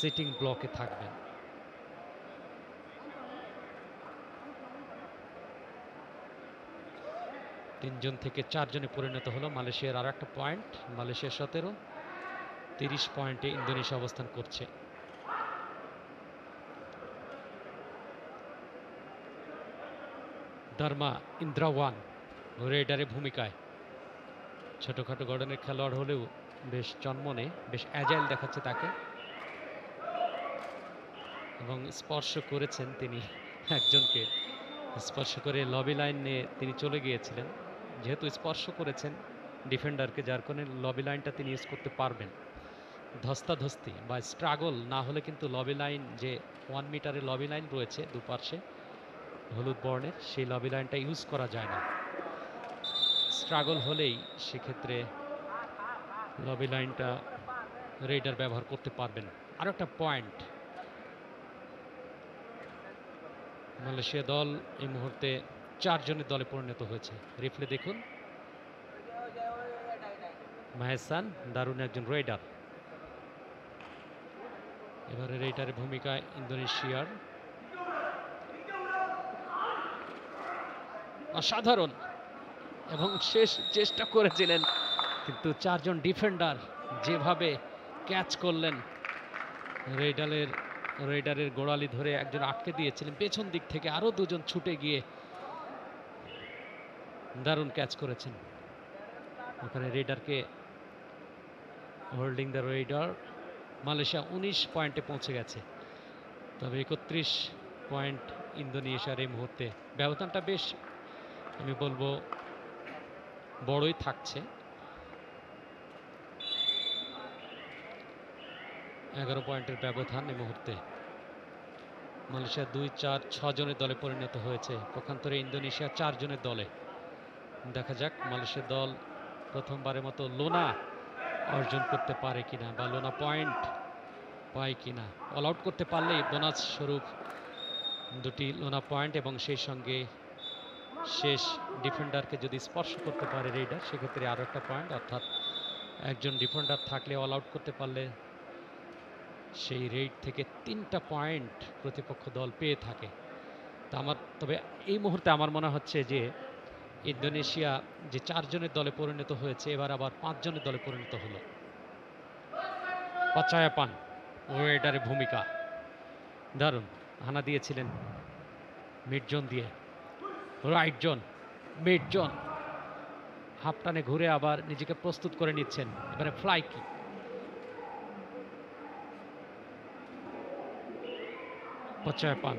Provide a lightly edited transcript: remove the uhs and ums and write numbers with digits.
Sitting ব্লকে থাকবেন। তিনজন থেকে 4 জনে পরিণত হলো। মালয়েশিয়ার আর একটা পয়েন্ট। মালয়েশিয়া 17, 30 পয়েন্টে ইন্দোনেশিয়া অবস্থান করছে। ধর্মা ইন্দ্রাওয়ান রেডারে ভূমিকায়। ছোটখাটো গড়নের খেলোয়াড় হলেও বেশ জন্মনে, বেশ অ্যাজাইল দেখাচ্ছে তাকে, এবং স্পর্শ করেছেন তিনি একজনকে। স্পর্শ করে লবি লাইনে তিনি চলে গিয়েছিলেন। যেহেতু স্পর্শ করেছেন ডিফেন্ডারকে, যার কারণে লবি লাইনটা তিনি ইউজ করতে পারবেন। ধস্তাধস্তি বা স্ট্রাগল না হলে কিন্তু লবি লাইন, যে 1 মিটারের লবি লাইন রয়েছে দুপাশে হলুদ বর্ণের, সেই লবি লাইনটা ইউজ করা যায় না। স্ট্রাগল হলেই সেক্ষেত্রে লবি লাইনটা রেডার ব্যবহার করতে পারবেন। আর একটা পয়েন্ট, মালয়েশিয়া দল এই মুহূর্তে 4 জনের দলে পরিণত হয়েছে। রিপ্লে দেখুন, মাহেসান দারুণ একজন রেডার। এবারে রেডারের ভূমিকায় ইন্দোনেশিয়ার অসাধারণ, এবং শেষ চেষ্টা করেছিলেন কিন্তু 4 জন ডিফেন্ডার যেভাবে ক্যাচ করলেন, রেডারের গোড়ালি ধরে একজন আটকে দিয়েছিলেন, পেছন দিক থেকে আরো 2 জন ছুটে গিয়ে দারুণ ক্যাচ করেছেন। ওখানে রেডারকে হোল্ডিং দ্য রেডার। মালয়েশিয়া 19 পয়েন্টে পৌঁছে গেছে, তবে 31 পয়েন্ট ইন্দোনেশিয়ার এই মুহূর্তে। ব্যবধানটা বেশ, আমি বলবো, বড়ই থাকছে। 11 পয়েন্টের ব্যবধান এই মুহূর্তে। মালয়েশিয়া 2, 4, 6 জনের দলে পরিণত হয়েছে, পক্ষান্তরে ইন্দোনেশিয়া 4 জনের দলে। দেখা যাক মালয়েশিয়া দল প্রথমবারের মতো লোনা অর্জন করতে পারে কিনা, বা লোনা পয়েন্ট পায় কিনা। অল আউট করতে পারলেই বোনাস স্বরূপ 2টি লোনা পয়েন্ট, এবং সেই সঙ্গে শেষ ডিফেন্ডারকে যদি স্পর্শ করতে পারে রেডার, সেক্ষেত্রে আরও একটা পয়েন্ট। অর্থাৎ একজন ডিফেন্ডার থাকলে অল আউট করতে পারলে সেই রেড থেকে 3টা পয়েন্ট প্রতিপক্ষ দল পেয়ে থাকে। তবে এই মুহূর্তে আমার মনে হচ্ছে যে ইন্দোনেশিয়া যে 4 জনের দলে পরিণত হয়েছে, এবার আবার 5 জনের দলে পরিণত হলো। পাচায়াপান রেডারে ভূমিকা দারুণ হানা দিয়েছিলেন মিড জোন দিয়ে, right zone, mid zone, half টানে ঘুরে আবার নিজেকে প্রস্তুত করে নিচ্ছেন। এবারে ফ্লাই কিক, পাচায়াপান